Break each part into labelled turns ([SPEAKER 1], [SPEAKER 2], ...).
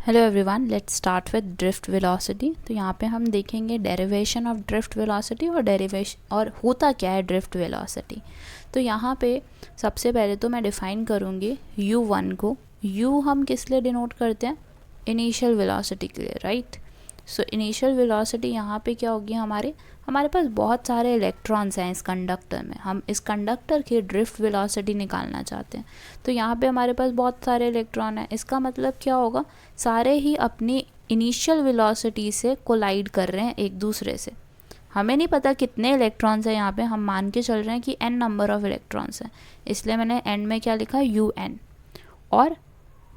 [SPEAKER 1] Hello everyone, let's start with drift velocity. तो यहाँ पे हम देखेंगे डेरिवेशन ऑफ ड्रिफ्ट वेलोसिटी और डेरिवेशन और होता क्या है ड्रिफ्ट वेलोसिटी। तो यहाँ पे सबसे पहले तो मैं डिफ़ाइन करूँगी u1 को। u हम किस लिए डिनोट करते हैं? इनिशियल वेलोसिटी के लिए, राइट। सो इनिशियल वेलोसिटी यहाँ पे क्या होगी, हमारे पास बहुत सारे इलेक्ट्रॉन्स हैं इस कंडक्टर में। हम इस कंडक्टर की ड्रिफ्ट वेलोसिटी निकालना चाहते हैं। तो यहाँ पे हमारे पास बहुत सारे इलेक्ट्रॉन हैं। इसका मतलब क्या होगा, सारे ही अपनी इनिशियल वेलोसिटी से कोलाइड कर रहे हैं एक दूसरे से। हमें नहीं पता कितने इलेक्ट्रॉन्स हैं यहाँ पे, हम मान के चल रहे हैं कि n नंबर ऑफ इलेक्ट्रॉन्स हैं, इसलिए मैंने n में क्या लिखा, un। और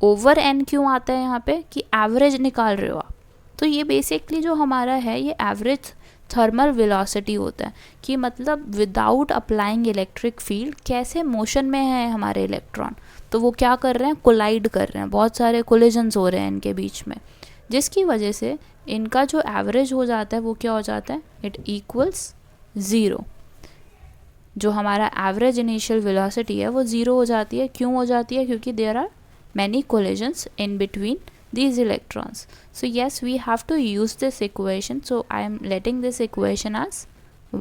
[SPEAKER 1] ओवर n क्यों आता है यहाँ पे, कि एवरेज निकाल रहे हो आप। तो ये बेसिकली जो हमारा है ये एवरेज थर्मल वेलोसिटी होता है, कि मतलब विदाउट अप्लाइंग इलेक्ट्रिक फील्ड कैसे मोशन में है हमारे इलेक्ट्रॉन। तो वो क्या कर रहे हैं, कोलाइड कर रहे हैं, बहुत सारे कोलिजन्स हो रहे हैं इनके बीच में, जिसकी वजह से इनका जो एवरेज हो जाता है वो क्या हो जाता है, इट इक्वल्स ज़ीरो। जो हमारा एवरेज इनिशियल वेलोसिटी है वो ज़ीरो हो जाती है। क्यों हो जाती है? क्योंकि there are many collisions in between these electrons. So yes, we have to use this equation. So I am letting this equation as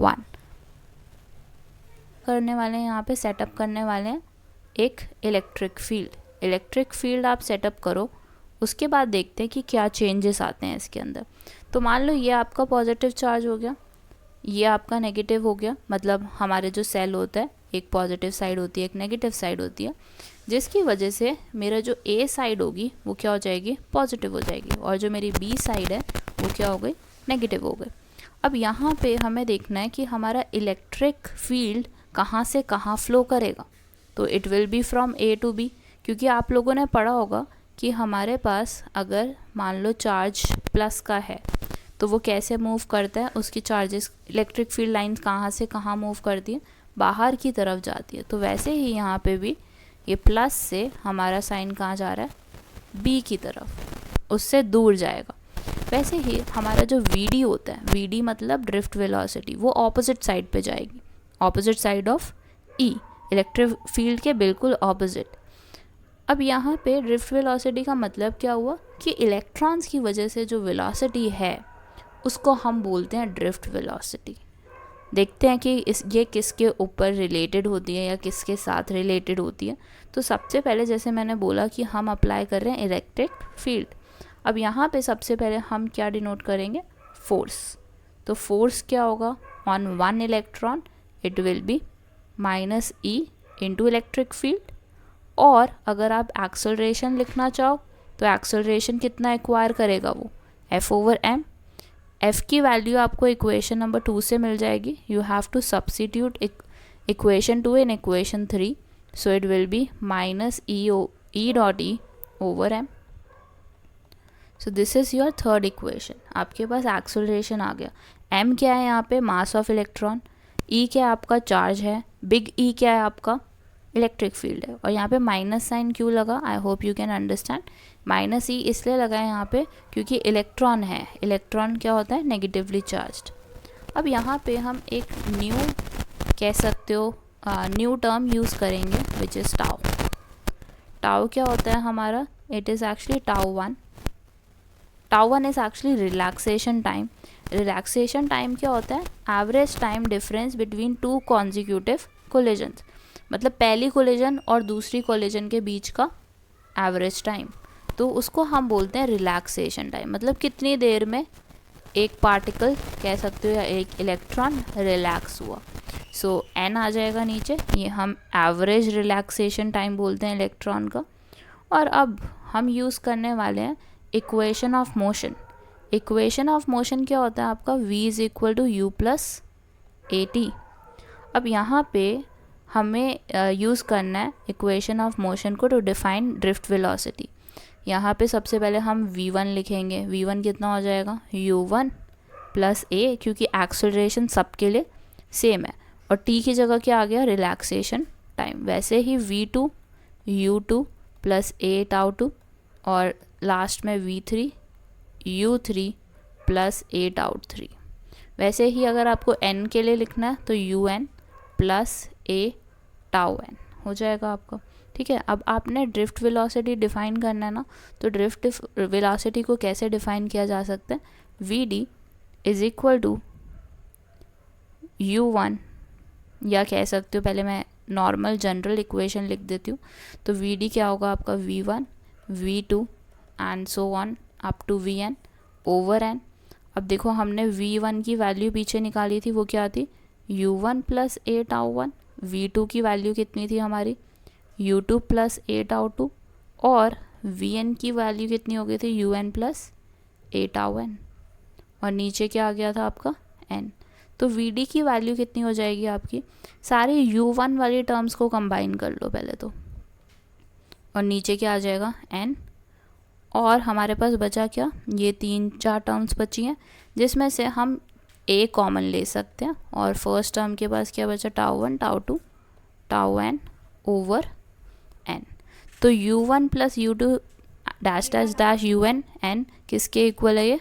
[SPEAKER 1] 1. करने वाले हैं यहाँ पे, सेटअप करने वाले हैं एक इलेक्ट्रिक फील्ड। इलेक्ट्रिक फील्ड आप सेटअप करो, उसके बाद देखते हैं कि क्या चेंजेस आते हैं इसके अंदर। तो मान लो ये आपका पॉजिटिव चार्ज हो गया, ये आपका नेगेटिव हो गया। मतलब हमारे जो सेल होता है, एक पॉजिटिव साइड होती है, एक नेगेटिव साइड होती है, जिसकी वजह से मेरा जो ए साइड होगी वो क्या हो जाएगी, पॉजिटिव हो जाएगी, और जो मेरी बी साइड है वो क्या हो गई, नेगेटिव हो गई। अब यहाँ पे हमें देखना है कि हमारा इलेक्ट्रिक फील्ड कहाँ से कहाँ फ्लो करेगा। तो it will be from A to B, क्योंकि आप लोगों ने पढ़ा होगा कि हमारे पास अगर मान लो चार्ज प्लस का है तो वो कैसे मूव करता है, उसकी चार्जेस इलेक्ट्रिक फील्ड लाइन कहाँ से कहाँ मूव करती है, बाहर की तरफ जाती है। तो वैसे ही यहाँ पे भी ये प्लस से हमारा साइन कहाँ जा रहा है, बी की तरफ, उससे दूर जाएगा। वैसे ही हमारा जो वी होता है, वी मतलब ड्रिफ्ट वेलोसिटी, वो ऑपोजिट साइड पे जाएगी, opposite side of E, electric field के बिल्कुल ऑपोजिट। अब यहाँ पे ड्रिफ्ट वेलोसिटी का मतलब क्या हुआ, कि इलेक्ट्रॉन्स की वजह से जो वेलोसिटी है उसको हम बोलते हैं ड्रिफ्ट वेलोसिटी। देखते हैं कि ये किसके ऊपर रिलेटेड होती है या किसके साथ रिलेटेड होती है। तो सबसे पहले जैसे मैंने बोला कि हम अप्लाई कर रहे हैं इलेक्ट्रिक फील्ड। अब यहाँ पे सबसे पहले हम क्या डिनोट करेंगे, फोर्स। तो फोर्स क्या होगा, on one electron it will be minus E into electric field. और अगर आप एक्सेलरेशन लिखना चाहो तो एक्सेलरेशन कितना एक्वायर करेगा, वो एफ ओवर एम। एफ की वैल्यू आपको इक्वेशन नंबर 2 से मिल जाएगी। You have to substitute equation 2 in equation 3, so it will be minus E dot E over M. So this is your third equation. आपके पास acceleration आ गया। M क्या है यहाँ पे, मास ऑफ इलेक्ट्रॉन। ई क्या है आपका, चार्ज है। बिग ई क्या है आपका, इलेक्ट्रिक फील्ड है। और यहाँ पे माइनस साइन क्यों लगा, I hope you can understand. Minus E इसलिए लगा है यहाँ पे क्योंकि इलेक्ट्रॉन है, इलेक्ट्रॉन क्या होता है, नेगेटिवली चार्ज्ड। अब यहाँ पे हम एक न्यू कह सकते हो, न्यू टर्म यूज़ करेंगे विच इज़ टाउ। टाउ क्या होता है हमारा, it is actually tau one. Tau one is actually relaxation time. Relaxation time क्या होता है, average time difference between two consecutive collisions. मतलब पहली कोलिजन और दूसरी कोलिजन के बीच का एवरेज टाइम, तो उसको हम बोलते हैं रिलैक्सेशन टाइम। मतलब कितनी देर में एक पार्टिकल कह सकते हो या एक इलेक्ट्रॉन रिलैक्स हुआ। सो एन आ जाएगा नीचे, ये हम एवरेज रिलैक्सेशन टाइम बोलते हैं इलेक्ट्रॉन का। और अब हम यूज़ करने वाले हैं equation of motion. Equation of motion क्या होता है आपका, v is equal to u plus a t. अब यहाँ पे हमें यूज़ करना है इक्वेशन ऑफ मोशन को टू डिफाइन ड्रिफ्ट वेलोसिटी। यहाँ पे सबसे पहले हम v1 लिखेंगे। v1 कितना हो जाएगा, u1 प्लस a, क्योंकि एक्सेलरेशन सबके लिए सेम है। और t की जगह क्या आ गया, रिलैक्सेशन टाइम। वैसे ही v2 u2 plus a tau 2, और लास्ट में v3 u3 plus a tau 3। वैसे ही अगर आपको n के लिए लिखना है तो un plus a tau n हो जाएगा आपका। ठीक है, अब आपने ड्रिफ्ट वेलोसिटी डिफाइन करना है ना, तो ड्रिफ्ट वेलोसिटी को कैसे डिफाइन किया जा सकता है, v d is equal to u1, या कह सकते हो, पहले मैं नॉर्मल जनरल इक्वेशन लिख देती हूँ, तो वी डी क्या होगा आपका v1 v2 and so on up to vn over n। अब देखो हमने v1 की वैल्यू पीछे निकाली थी, वो क्या थी u1 plus a tau one, v2 की वैल्यू कितनी थी हमारी u2 plus a tau two, और vn की वैल्यू कितनी हो गई थी un plus a tau n, और नीचे क्या आ गया था आपका n। तो vd की वैल्यू कितनी हो जाएगी आपकी, सारी u1 वाली टर्म्स को कंबाइन कर लो पहले तो, और नीचे क्या आ जाएगा n, और हमारे पास बचा क्या, ये 3-4 टर्म्स बची हैं जिसमें से हम a कॉमन ले सकते हैं, और फर्स्ट टर्म के पास क्या बचा tau one tau two tau n over n। तो u1 plus u2 dash dash dash un n किसके इक्वल है, ये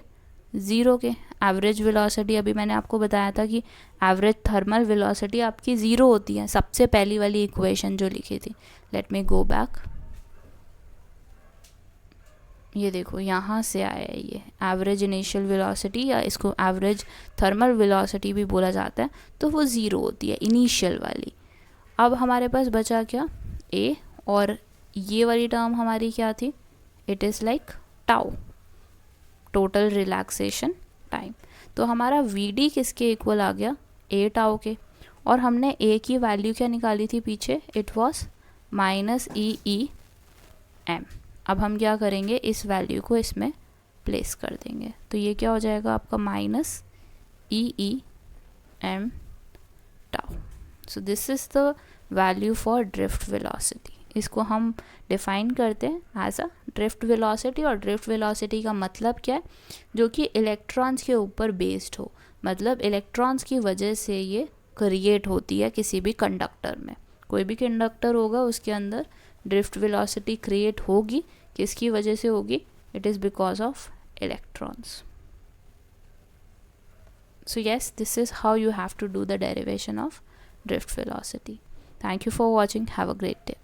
[SPEAKER 1] 0 के। एवरेज वेलोसिटी अभी मैंने आपको बताया था कि एवरेज थर्मल वेलोसिटी आपकी 0 होती है, सबसे पहली वाली इक्वेशन जो लिखी थी। लेट मी गो बैक, ये देखो यहाँ से आया है ये एवरेज इनिशियल वेलोसिटी, या इसको एवरेज थर्मल वेलोसिटी भी बोला जाता है, तो वो 0 होती है इनिशियल वाली। अब हमारे पास बचा क्या a, और ये वाली टर्म हमारी क्या थी, it is like tau, total relaxation time. तो हमारा vd किसके इक्वल आ गया, a टाउ के, और हमने a की वैल्यू क्या निकाली थी पीछे, it was minus e m. अब हम क्या करेंगे, इस वैल्यू को इसमें प्लेस कर देंगे, तो ये क्या हो जाएगा आपका minus e m tau. So this is the value for drift velocity. इसको हम डिफाइन करते हैं एज अ ड्रिफ्ट वेलोसिटी, और ड्रिफ्ट वेलोसिटी का मतलब क्या है, जो कि इलेक्ट्रॉन्स के ऊपर बेस्ड हो, मतलब इलेक्ट्रॉन्स की वजह से ये क्रिएट होती है किसी भी कंडक्टर में। कोई भी कंडक्टर होगा उसके अंदर ड्रिफ्ट वेलोसिटी क्रिएट होगी, किसकी वजह से होगी, it is because of electrons. So yes, this is how you have to do the derivation of drift velocity. Thank you for watching. Have a great day.